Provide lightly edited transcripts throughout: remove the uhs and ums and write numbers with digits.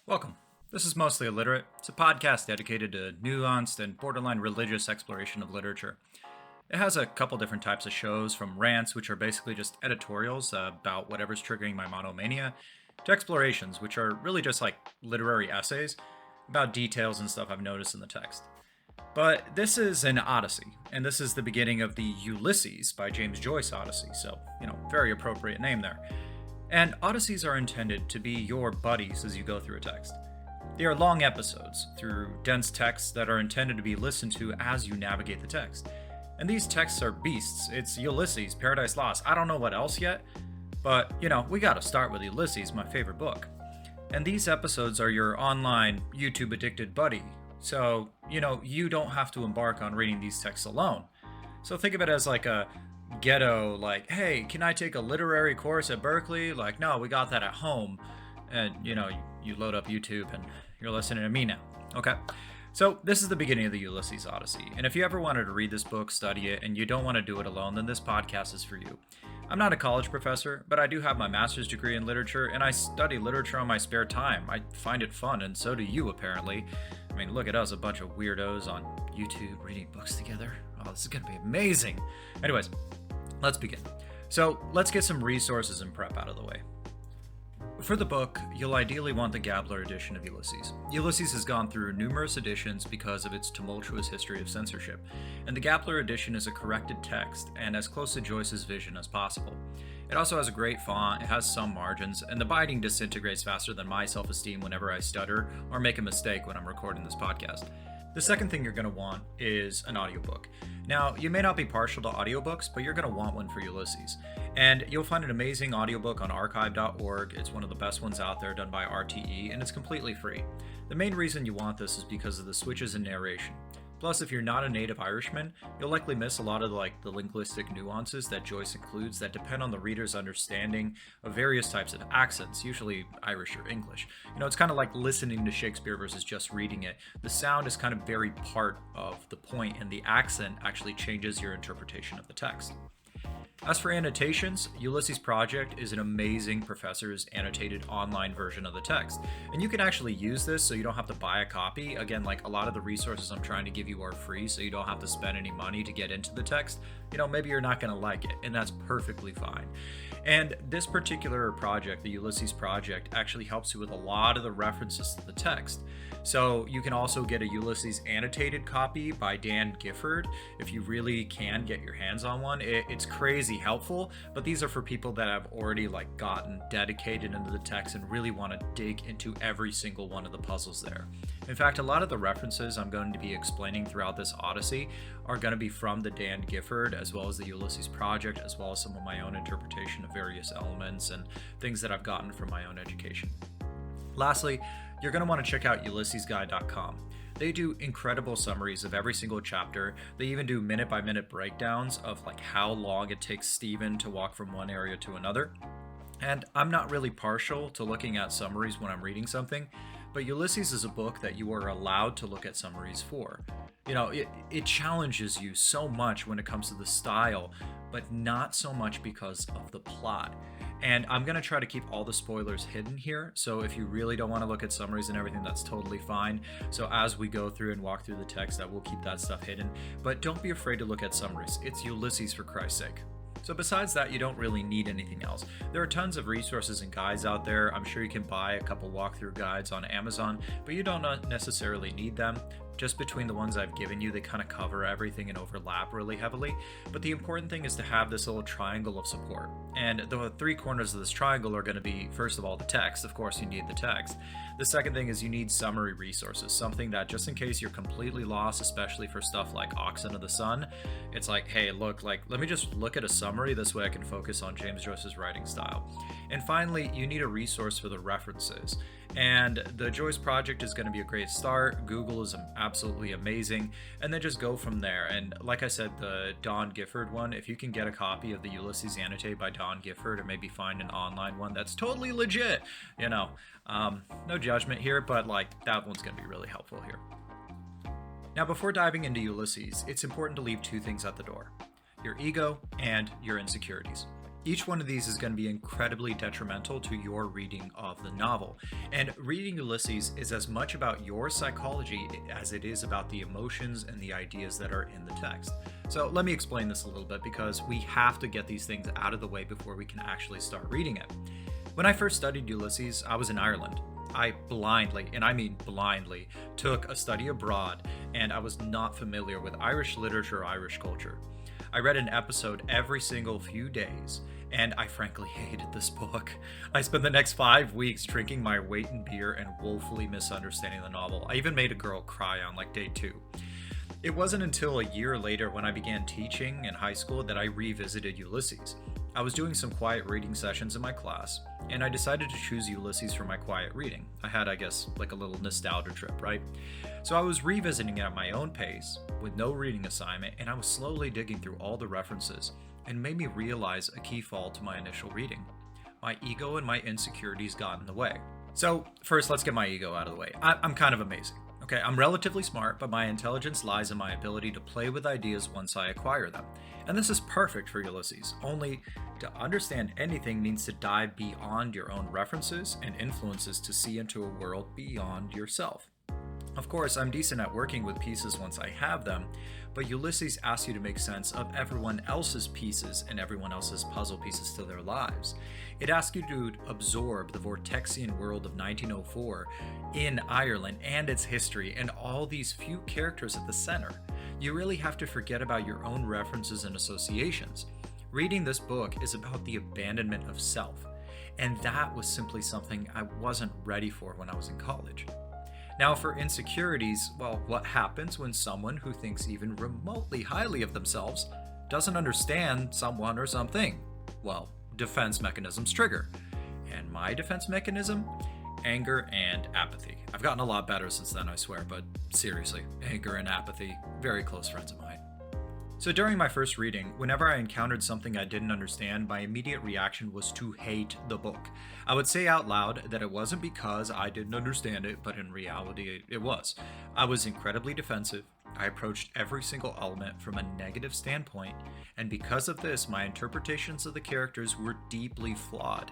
Welcome. This is Mostly Illiterate. It's a podcast dedicated to nuanced and borderline religious exploration of literature. It has a couple different types of shows, from rants, which are basically just editorials about whatever's triggering my monomania, to explorations, which are really just like literary essays about details and stuff I've noticed in the text. But this is an Odyssey, and this is the beginning of the Ulysses by James Joyce Odyssey, so, very appropriate name there. And Odysseys are intended to be your buddies as you go through a text. They are long episodes through dense texts that are intended to be listened to as you navigate the text. And these texts are beasts. It's Ulysses, Paradise Lost. I don't know what else yet, but, we gotta start with Ulysses, my favorite book. And these episodes are your online, YouTube addicted buddy. So, you don't have to embark on reading these texts alone. So think of it as like a ghetto, like, hey, can I take a literary course at Berkeley? Like, no, we got that at home. And, you load up YouTube and you're listening to me now. Okay. So this is the beginning of the Ulysses Odyssey. And if you ever wanted to read this book, study it, and you don't want to do it alone, then this podcast is for you. I'm not a college professor, but I do have my master's degree in literature, and I study literature on my spare time. I find it fun, and so do you, apparently. I mean, look at us, a bunch of weirdos on YouTube reading books together. Oh, this is going to be amazing. Anyways, let's begin. So let's get some resources and prep out of the way. For the book, you'll ideally want the Gabler edition of Ulysses. Ulysses has gone through numerous editions because of its tumultuous history of censorship, and the Gabler edition is a corrected text and as close to Joyce's vision as possible. It also has a great font, it has some margins, and the binding disintegrates faster than my self-esteem whenever I stutter or make a mistake when I'm recording this podcast. The second thing you're going to want is an audiobook. Now, you may not be partial to audiobooks, but you're going to want one for Ulysses. And you'll find an amazing audiobook on archive.org. It's one of the best ones out there, done by RTE, and it's completely free. The main reason you want this is because of the switches in narration. Plus, if you're not a native Irishman, you'll likely miss a lot of the linguistic nuances that Joyce includes that depend on the reader's understanding of various types of accents, usually Irish or English. It's kind of like listening to Shakespeare versus just reading it. The sound is kind of very part of the point, and the accent actually changes your interpretation of the text. As for annotations, Ulysses Project is an amazing professor's annotated online version of the text. And you can actually use this so you don't have to buy a copy. Again, like a lot of the resources I'm trying to give you are free, so you don't have to spend any money to get into the text. Maybe you're not going to like it, and that's perfectly fine. And this particular project, the Ulysses Project, actually helps you with a lot of the references to the text. So you can also get a Ulysses annotated copy by Dan Gifford if you really can get your hands on one. It's crazy helpful, but these are for people that have already gotten dedicated into the text and really want to dig into every single one of the puzzles there. In fact, a lot of the references I'm going to be explaining throughout this Odyssey are going to be from the Dan Gifford, as well as the Ulysses Project, as well as some of my own interpretation of various elements and things that I've gotten from my own education. Lastly, you're going to want to check out ulyssesguide.com. They do incredible summaries of every single chapter. They even do minute-by-minute breakdowns of how long it takes Stephen to walk from one area to another. And I'm not really partial to looking at summaries when I'm reading something, but Ulysses is a book that you are allowed to look at summaries for. It challenges you so much when it comes to the style, but not so much because of the plot. And I'm going to try to keep all the spoilers hidden here, so if you really don't want to look at summaries and everything, that's totally fine. So as we go through and walk through the text, I will keep that stuff hidden. But don't be afraid to look at summaries. It's Ulysses, for Christ's sake. So besides that, you don't really need anything else. There are tons of resources and guides out there. I'm sure you can buy a couple walkthrough guides on Amazon, but you don't necessarily need them. Just between the ones I've given you, they kind of cover everything and overlap really heavily. But the important thing is to have this little triangle of support. And the three corners of this triangle are going to be, first of all, the text. Of course, you need the text. The second thing is you need summary resources, something that just in case you're completely lost, especially for stuff like Oxen of the Sun, it's like, hey, look, let me just look at a summary. This way I can focus on James Joyce's writing style. And finally, you need a resource for the references. And the Joyce Project is going to be a great start. Google is absolutely amazing. And then just go from there. And like I said, the Don Gifford one, if you can get a copy of the Ulysses annotated by Don Gifford, or maybe find an online one that's totally legit, no judgment here, but that one's going to be really helpful here. Now, before diving into Ulysses, it's important to leave two things at the door: your ego and your insecurities. Each one of these is going to be incredibly detrimental to your reading of the novel. And reading Ulysses is as much about your psychology as it is about the emotions and the ideas that are in the text. So let me explain this a little bit, because we have to get these things out of the way before we can actually start reading it. When I first studied Ulysses, I was in Ireland. I blindly, and I mean blindly, took a study abroad, and I was not familiar with Irish literature or Irish culture. I read an episode every single few days, and I frankly hated this book. I spent the next 5 weeks drinking my weight in beer and woefully misunderstanding the novel. I even made a girl cry on day 2. It wasn't until a year later, when I began teaching in high school, that I revisited Ulysses. I was doing some quiet reading sessions in my class, and I decided to choose Ulysses for my quiet reading. I had, a little nostalgia trip, right? So I was revisiting it at my own pace, with no reading assignment, and I was slowly digging through all the references, and made me realize a key flaw to my initial reading. My ego and my insecurities got in the way. So first, let's get my ego out of the way. I'm kind of amazing. Okay, I'm relatively smart, but my intelligence lies in my ability to play with ideas once I acquire them. And this is perfect for Ulysses, only to understand anything needs to dive beyond your own references and influences to see into a world beyond yourself. Of course, I'm decent at working with pieces once I have them, but Ulysses asks you to make sense of everyone else's pieces and everyone else's puzzle pieces to their lives. It asks you to absorb the Vortexian world of 1904 in Ireland and its history, and all these few characters at the center. You really have to forget about your own references and associations. Reading this book is about the abandonment of self, and that was simply something I wasn't ready for when I was in college. Now, for insecurities, well, what happens when someone who thinks even remotely highly of themselves doesn't understand someone or something? Well, defense mechanisms trigger. And my defense mechanism? Anger and apathy. I've gotten a lot better since then, I swear, but seriously, anger and apathy, very close friends of mine. So during my first reading, whenever I encountered something I didn't understand, my immediate reaction was to hate the book. I would say out loud that it wasn't because I didn't understand it, but in reality it was. I was incredibly defensive. I approached every single element from a negative standpoint, and because of this, my interpretations of the characters were deeply flawed.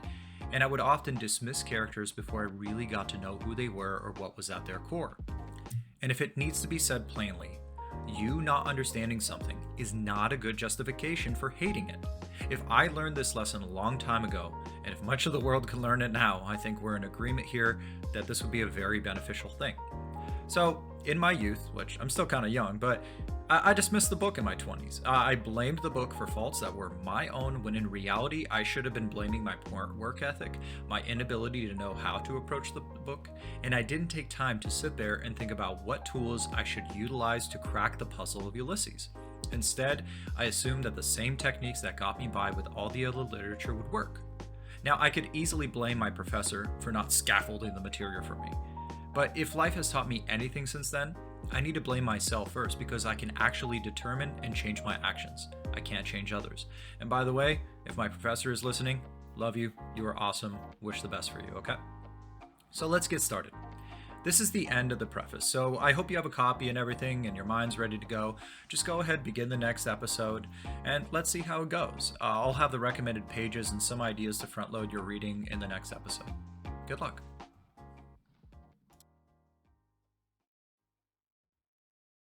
And I would often dismiss characters before I really got to know who they were or what was at their core. And if it needs to be said plainly, you not understanding something is not a good justification for hating it. If I learned this lesson a long time ago, and if much of the world can learn it now, I think we're in agreement here that this would be a very beneficial thing. So, in my youth, which I'm still kind of young, but I dismissed the book in my 20s. I blamed the book for faults that were my own, when in reality I should have been blaming my poor work ethic, my inability to know how to approach the book, and I didn't take time to sit there and think about what tools I should utilize to crack the puzzle of Ulysses. Instead, I assumed that the same techniques that got me by with all the other literature would work. Now, I could easily blame my professor for not scaffolding the material for me, but if life has taught me anything since then, I need to blame myself first, because I can actually determine and change my actions. I can't change others. And by the way, if my professor is listening, love you, you are awesome, wish the best for you, okay? So let's get started. This is the end of the preface, so I hope you have a copy and everything and your mind's ready to go. Just go ahead, begin the next episode, and let's see how it goes. I'll have the recommended pages and some ideas to front load your reading in the next episode. Good luck.